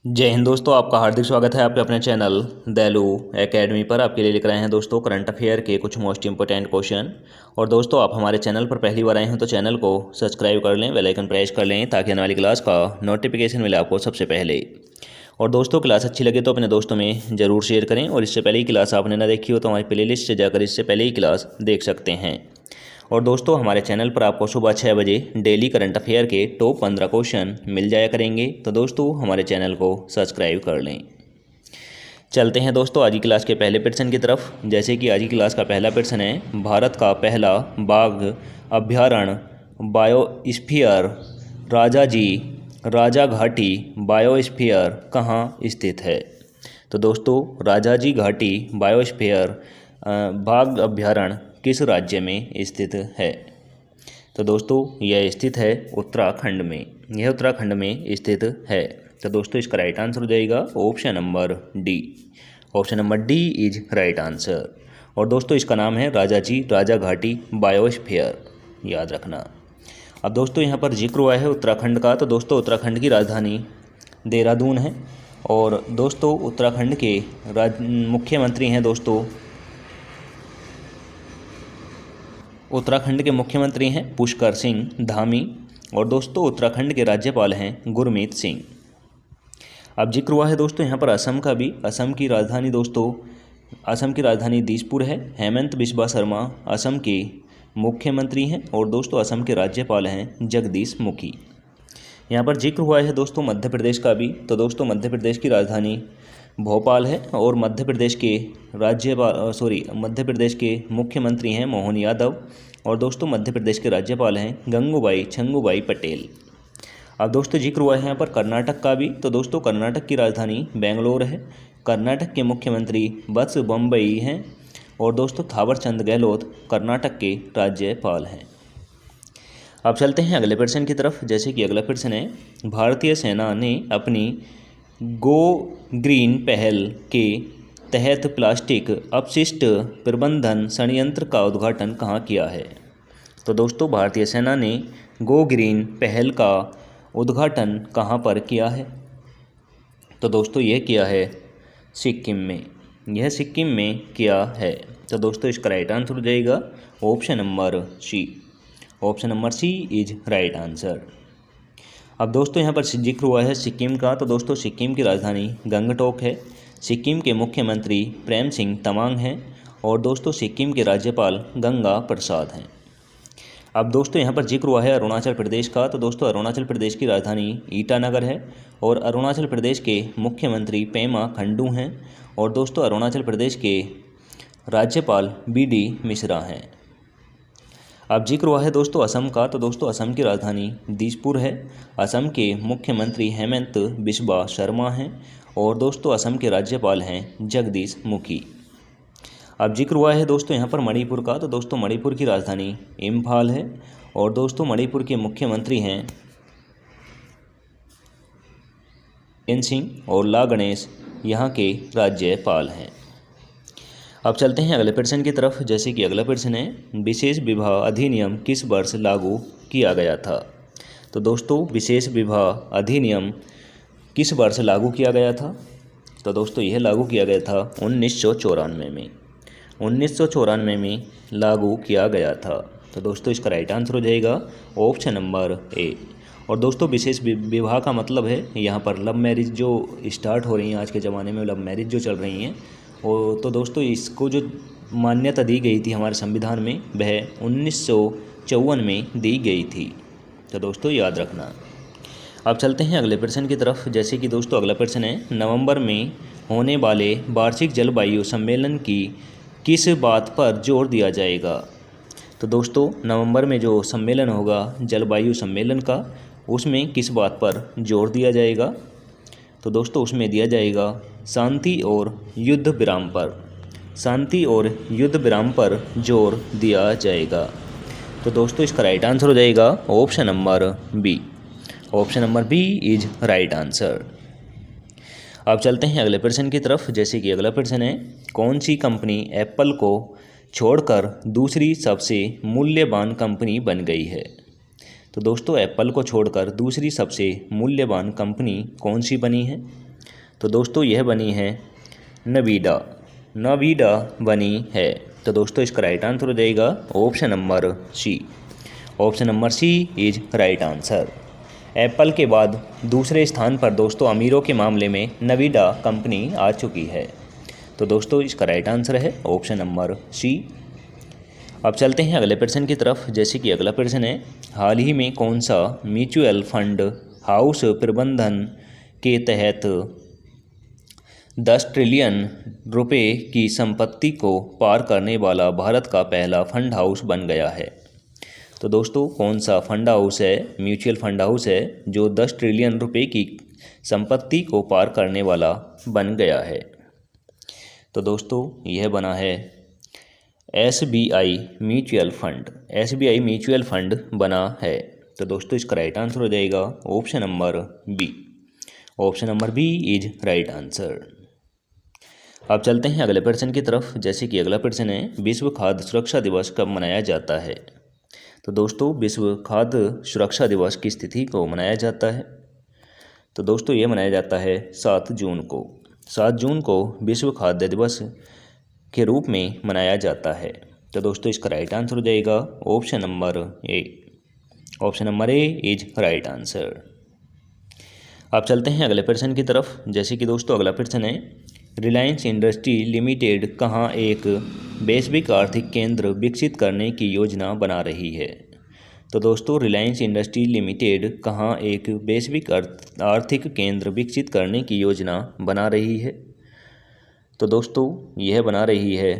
जय हिंद दोस्तों, आपका हार्दिक स्वागत है आपके अपने चैनल दैलू एकेडमी पर। आपके लिए लेकर आए हैं दोस्तों करंट अफेयर के कुछ मोस्ट इंपोर्टेंट क्वेश्चन। और दोस्तों, आप हमारे चैनल पर पहली बार आए हैं तो चैनल को सब्सक्राइब कर लें, बेल आइकन प्रेस कर लें ताकि आने वाली क्लास का नोटिफिकेशन मिले आपको सबसे पहले। और दोस्तों, क्लास अच्छी लगे तो अपने दोस्तों में ज़रूर शेयर करें। और इससे पहले ही क्लास आपने ना देखी हो तो हमारी प्लेलिस्ट से जाकर इससे पहले ही क्लास देख सकते हैं। और दोस्तों, हमारे चैनल पर आपको सुबह 6 बजे डेली करंट अफेयर के टॉप 15 क्वेश्चन मिल जाया करेंगे। तो दोस्तों, हमारे चैनल को सब्सक्राइब कर लें। चलते हैं दोस्तों आज की क्लास के पहले प्रश्न की तरफ। जैसे कि आज की क्लास का पहला प्रश्न है, भारत का पहला बाघ अभयारण्य बायोस्फीयर राजाजी राजा घाटी बायोस्फीयर कहाँ स्थित है? तो दोस्तों, राजाजी घाटी बायोस्फीयर बाघ अभयारण्य किस राज्य में स्थित है? तो दोस्तों, यह स्थित है उत्तराखंड में। यह उत्तराखंड में स्थित है। तो दोस्तों, इसका राइट आंसर हो जाएगा option number D. Option number D is right answer. और दोस्तों, इसका नाम है राजाजी राजा घाटी बायोस्फीयर, याद रखना। अब दोस्तों, यहाँ पर जिक्र हुआ है उत्तराखंड का। तो दोस्तों, उत्तराखंड की राजधानी देहरादून है। और दोस्तों, उत्तराखंड के मुख्यमंत्री हैं दोस्तों, उत्तराखंड के मुख्यमंत्री हैं पुष्कर सिंह धामी। और दोस्तों, उत्तराखंड के राज्यपाल हैं गुरमीत सिंह। अब जिक्र हुआ है दोस्तों यहाँ पर असम का भी। असम की राजधानी दोस्तों, असम की राजधानी दिसपुर है। हेमंत बिस्वा शर्मा असम के मुख्यमंत्री हैं। और दोस्तों, असम के राज्यपाल हैं जगदीश मुखी। यहाँ पर जिक्र हुआ है दोस्तों मध्य प्रदेश का भी। तो दोस्तों, मध्य प्रदेश की राजधानी भोपाल है। और मध्य प्रदेश के मुख्यमंत्री हैं मोहन यादव। और दोस्तों, मध्य प्रदेश के राज्यपाल हैं गंगूबाई छंगूबाई पटेल। अब दोस्तों, जिक्र हुआ है यहाँ पर कर्नाटक का भी। तो दोस्तों, कर्नाटक की राजधानी बेंगलोर है। कर्नाटक के मुख्यमंत्री बस बम्बई हैं। और दोस्तों, थावरचंद गहलोत कर्नाटक के राज्यपाल हैं। अब चलते हैं अगले प्रश्न की तरफ। जैसे कि अगला प्रश्न है, भारतीय सेना ने अपनी गो ग्रीन पहल के तहत प्लास्टिक अपशिष्ट प्रबंधन संयंत्र का उद्घाटन कहाँ किया है? तो दोस्तों, भारतीय सेना ने गो ग्रीन पहल का उद्घाटन कहाँ पर किया है? तो दोस्तों, यह किया है सिक्किम में। यह सिक्किम में किया है। तो दोस्तों, इसका राइट आंसर हो जाएगा option number C. Option number C is right answer. अब दोस्तों, यहाँ पर जिक्र हुआ है सिक्किम का। तो दोस्तों, सिक्किम की राजधानी गंगटोक है। सिक्किम के मुख्यमंत्री प्रेम सिंह तमांग हैं। और दोस्तों, सिक्किम के राज्यपाल गंगा प्रसाद हैं। अब दोस्तों, यहाँ पर जिक्र हुआ है अरुणाचल प्रदेश का। तो दोस्तों, अरुणाचल प्रदेश की राजधानी ईटानगर है। और अरुणाचल प्रदेश के मुख्यमंत्री पेमा खंडू हैं। और दोस्तों, अरुणाचल प्रदेश के राज्यपाल BD मिश्रा हैं। अब जिक्र हुआ है दोस्तों असम का। तो दोस्तों, असम की राजधानी दिसपुर है। असम के मुख्यमंत्री हेमंत बिस्वा शर्मा हैं। और दोस्तों, असम के राज्यपाल हैं जगदीश मुखी। अब जिक्र हुआ है दोस्तों यहाँ पर मणिपुर का। तो दोस्तों, मणिपुर की राजधानी इम्फाल है। और दोस्तों, मणिपुर के मुख्यमंत्री हैं एन सिंह और ला गणेश यहाँ के राज्यपाल हैं। अब चलते हैं अगले प्रश्न की तरफ। जैसे कि अगला प्रश्न है, विशेष विवाह अधिनियम किस वर्ष लागू किया गया था? तो दोस्तों, विशेष विवाह अधिनियम किस वर्ष लागू किया गया था? तो दोस्तों, यह लागू किया गया था 1994 में। 1994 में लागू किया गया था। तो दोस्तों, इसका राइट आंसर हो जाएगा ऑप्शन नंबर ए। और दोस्तों, विशेष विवाह का मतलब है यहाँ पर लव मैरिज जो स्टार्ट हो रही हैं आज के ज़माने में, लव मैरिज जो चल रही हैं। और तो दोस्तों, इसको जो मान्यता दी गई थी हमारे संविधान में, वह 1954 में दी गई थी। तो दोस्तों, याद रखना। अब चलते हैं अगले प्रश्न की तरफ। जैसे कि दोस्तों, अगला प्रश्न है, नवंबर में होने वाले वार्षिक जलवायु सम्मेलन की किस बात पर जोर दिया जाएगा? तो दोस्तों, नवंबर में जो सम्मेलन होगा जलवायु सम्मेलन का, उसमें किस बात पर जोर दिया जाएगा? तो दोस्तों, उसमें दिया जाएगा शांति और युद्ध विराम पर। शांति और युद्ध विराम पर जोर दिया जाएगा। तो दोस्तों, इसका राइट आंसर हो जाएगा option number B. Option number B is right answer. अब चलते हैं अगले प्रश्न की तरफ। जैसे कि अगला प्रश्न है, कौन सी कंपनी एप्पल को छोड़कर दूसरी सबसे मूल्यवान कंपनी बन गई है? तो दोस्तों, एप्पल को छोड़कर दूसरी सबसे मूल्यवान कंपनी कौन सी बनी है? तो दोस्तों यह बनी है नवीडा, नवीडा बनी है। तो दोस्तों इसका राइट आंसर हो जाएगा option number C. Option number C is right answer. Apple के बाद दूसरे स्थान पर दोस्तों अमीरों के मामले में नवीडा कंपनी आ चुकी है। तो दोस्तों इसका राइट आंसर है ऑप्शन नंबर सी। अब चलते हैं अगले प्रश्न की तरफ। जैसे कि अगला प्रश्न है, हाल ही में कौन सा म्यूचुअल फंड हाउस प्रबंधन के तहत 10 ट्रिलियन रुपए की संपत्ति को पार करने वाला भारत का पहला फंड हाउस बन गया है। तो दोस्तों कौन सा फंड हाउस है, म्यूचुअल फंड हाउस है जो 10 ट्रिलियन रुपए की संपत्ति को पार करने वाला बन गया है। तो दोस्तों यह बना है SBI mutual fund, SBI mutual fund बना है। तो दोस्तों इसका राइट आंसर हो जाएगा option number B. Option number B is right answer. अब चलते हैं अगले प्रश्न की तरफ। जैसे कि अगला प्रश्न है, विश्व खाद्य सुरक्षा दिवस कब मनाया जाता है। तो दोस्तों विश्व खाद्य सुरक्षा दिवस की तिथि को मनाया जाता है। तो दोस्तों ये मनाया जाता है 7 जून को। 7 जून को विश्व खाद्य दिवस के रूप में मनाया जाता है। तो दोस्तों इसका राइट आंसर हो जाएगा option number A. Option number A is right answer. अब चलते हैं अगले प्रश्न की तरफ। जैसे कि दोस्तों अगला प्रश्न है, रिलायंस इंडस्ट्री लिमिटेड कहाँ एक वैश्विक आर्थिक केंद्र विकसित करने की योजना बना रही है। तो दोस्तों रिलायंस इंडस्ट्री लिमिटेड कहाँ एक वैश्विक आर्थिक केंद्र विकसित करने की योजना बना रही है। तो दोस्तों यह बना रही है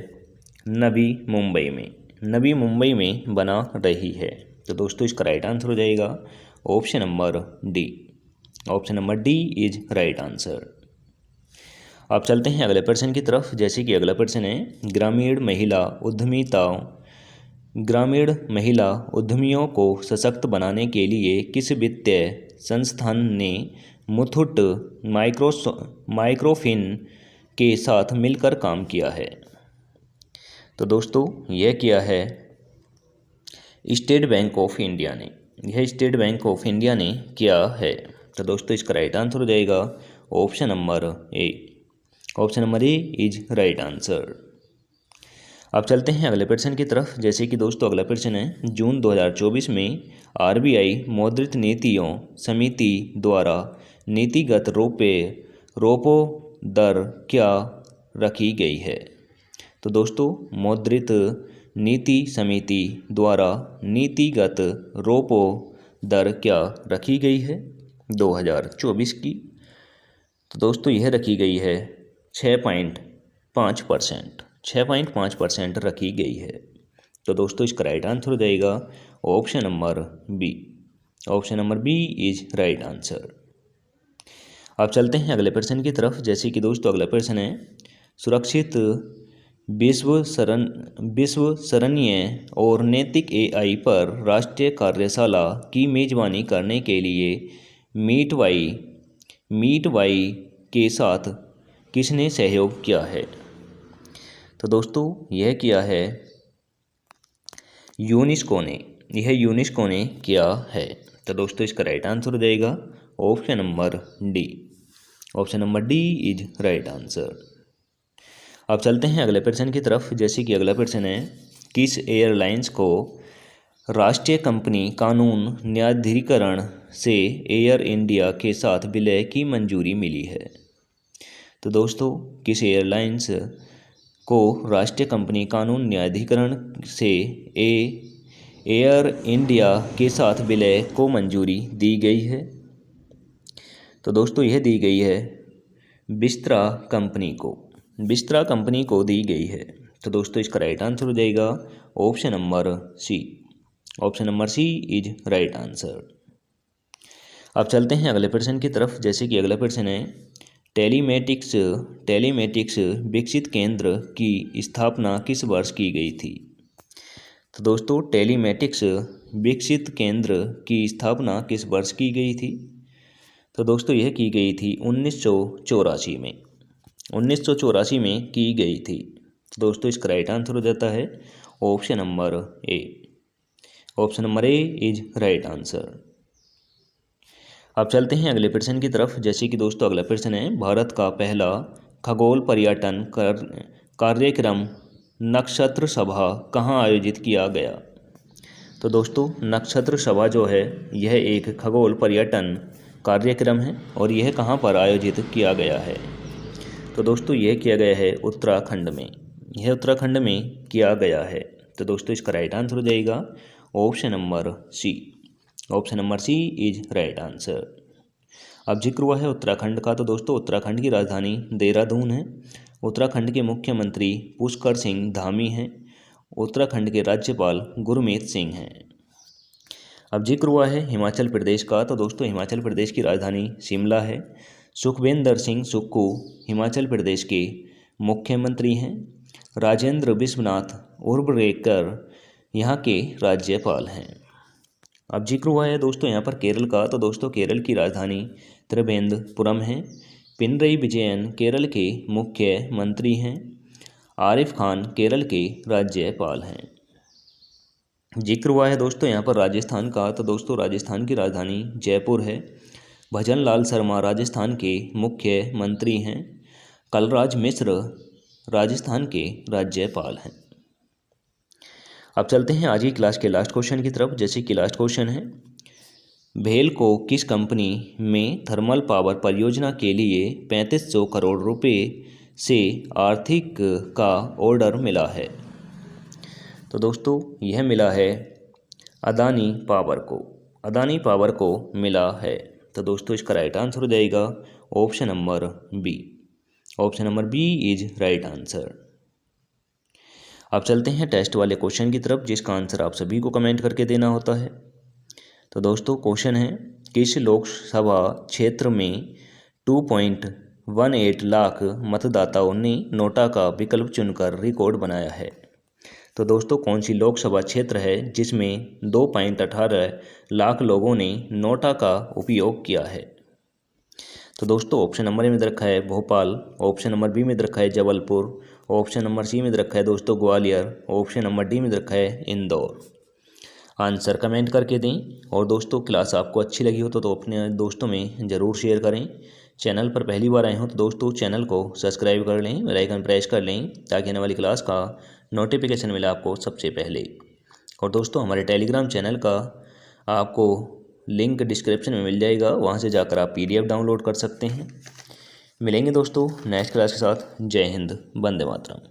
नवी मुंबई में, नवी मुंबई में बना रही है। तो दोस्तों इसका राइट आंसर हो जाएगा option number D. Option number D is right answer. अब चलते हैं अगले प्रश्न की तरफ। जैसे कि अगला प्रश्न है, ग्रामीण महिला उद्यमियों को सशक्त बनाने के लिए किस वित्तीय संस्थान ने मुथूट माइक्रोफिन के साथ मिलकर काम किया है। तो दोस्तों यह किया है स्टेट बैंक ऑफ इंडिया ने, यह स्टेट बैंक ऑफ इंडिया ने किया है। तो दोस्तों इसका राइट आंसर हो जाएगा option number A. Option number A is right answer. अब चलते हैं अगले प्रश्न की तरफ। जैसे कि दोस्तों अगला प्रश्न है, जून 2024 में RBI मौद्रिक नीतियों समिति द्वारा नीतिगत रेपो दर क्या रखी गई है। तो दोस्तों मौद्रिक नीति समिति द्वारा नीतिगत रेपो दर क्या रखी गई है 2024 की। तो दोस्तों यह रखी गई है 6.5%, 6.5% रखी गई है। तो दोस्तों इसका राइट आंसर हो जाएगा option number B. Option number B is right answer. अब चलते हैं अगले प्रश्न की तरफ। जैसे कि दोस्तों अगला प्रश्न है, सुरक्षित विश्वसनीय और नैतिक AI पर राष्ट्रीय कार्यशाला की मेजबानी करने के लिए मीटवाई के साथ किसने सहयोग किया है। तो दोस्तों यह किया है यूनेस्को ने, यह यूनेस्को ने किया है। तो दोस्तों इसका राइट आंसर हो जाएगा option number D. Option number D is right answer. अब चलते हैं अगले प्रश्न की तरफ। जैसे कि अगला प्रश्न है, किस एयरलाइंस को राष्ट्रीय कंपनी कानून न्यायाधिकरण से एयर इंडिया के साथ विलय की मंजूरी मिली है। तो दोस्तों किस एयरलाइंस को राष्ट्रीय कंपनी कानून न्यायाधिकरण से एयर इंडिया के साथ विलय को मंजूरी दी गई है। तो दोस्तों यह दी गई है बिस्तरा कंपनी को, बिस्तरा कंपनी को दी गई है। तो दोस्तों इसका राइट आंसर हो जाएगा option number C. Option number C is right answer. अब चलते हैं अगले प्रश्न की तरफ। जैसे कि अगला प्रश्न है, टेलीमेटिक्स विकसित केंद्र की स्थापना किस वर्ष की गई थी। तो दोस्तों टेलीमेटिक्स विकसित केंद्र की स्थापना किस वर्ष की गई थी। तो दोस्तों यह की गई थी 1984 में, 1984 में की गई थी। तो दोस्तों इसका राइट आंसर हो जाता है option number A. Option number A is right answer. अब चलते हैं अगले प्रश्न की तरफ। जैसे कि दोस्तों अगला प्रश्न है, भारत का पहला खगोल पर्यटन कार्यक्रम नक्षत्र सभा कहाँ आयोजित किया गया। तो दोस्तों नक्षत्र सभा जो है यह एक खगोल पर्यटन कार्यक्रम है और यह कहाँ पर आयोजित किया गया है। तो दोस्तों यह किया गया है उत्तराखंड में, यह उत्तराखंड में किया गया है। तो दोस्तों इसका राइट आंसर हो जाएगा option number C. Option number C is right answer. अब जिक्र हुआ है उत्तराखंड का, तो दोस्तों उत्तराखंड की राजधानी देहरादून है। उत्तराखंड के मुख्यमंत्री पुष्कर सिंह धामी हैं। उत्तराखंड के राज्यपाल गुरमीत सिंह हैं। अब जिक्र हुआ है हिमाचल प्रदेश का, तो दोस्तों हिमाचल प्रदेश की राजधानी शिमला है। सुखविंदर सिंह सुक्खू हिमाचल प्रदेश के मुख्यमंत्री हैं। राजेंद्र विश्वनाथ उर्वरेकर यहाँ के राज्यपाल हैं। अब जिक्र हुआ है दोस्तों यहाँ पर केरल का, तो दोस्तों केरल की राजधानी त्रिवेंद्रपुरम है। पिनरई विजयन केरल के मुख्यमंत्री हैं। आरिफ खान केरल के राज्यपाल हैं। जिक्र हुआ है दोस्तों यहाँ पर राजस्थान का, तो दोस्तों राजस्थान की राजधानी जयपुर है। भजन लाल शर्मा राजस्थान के मुख्यमंत्री हैं। कलराज मिश्र राजस्थान के राज्यपाल हैं। अब चलते हैं आज की क्लास के लास्ट क्वेश्चन की तरफ। जैसे कि लास्ट क्वेश्चन है, भेल को किस कंपनी में थर्मल पावर परियोजना के लिए 3500 करोड़ रुपए से आर्थिक का ऑर्डर मिला है। तो दोस्तों यह मिला है अदानी पावर को, अदानी पावर को मिला है। तो दोस्तों इसका राइट आंसर हो जाएगा option number B. Option number B is right answer. अब चलते हैं टेस्ट वाले क्वेश्चन की तरफ, जिसका आंसर आप सभी को कमेंट करके देना होता है। तो दोस्तों क्वेश्चन है, किस लोकसभा क्षेत्र में 2.18 लाख मतदाताओं ने नोटा का विकल्प चुनकर रिकॉर्ड बनाया है। तो दोस्तों कौन सी लोकसभा क्षेत्र है जिसमें 2.18 लाख लोगों ने नोटा का उपयोग किया है। तो दोस्तों ऑप्शन नंबर ए में रखा है भोपाल, ऑप्शन नंबर बी में रखा है जबलपुर, ऑप्शन नंबर सी में रखा है दोस्तों ग्वालियर, ऑप्शन नंबर डी में रखा है इंदौर। आंसर कमेंट करके दें। और दोस्तों क्लास आपको अच्छी लगी हो तो अपने दोस्तों में ज़रूर शेयर करें। चैनल पर पहली बार आए हो तो दोस्तों चैनल को सब्सक्राइब कर लें, बेल आइकन प्रेस कर लें ताकि आने वाली क्लास का नोटिफिकेशन मिले आपको सबसे पहले। और दोस्तों हमारे टेलीग्राम चैनल का आपको लिंक डिस्क्रिप्शन में मिल जाएगा, वहाँ से जाकर आप PDF डाउनलोड कर सकते हैं। मिलेंगे दोस्तों नेक्स्ट क्लास के साथ। जय हिंद, वंदे मातरम।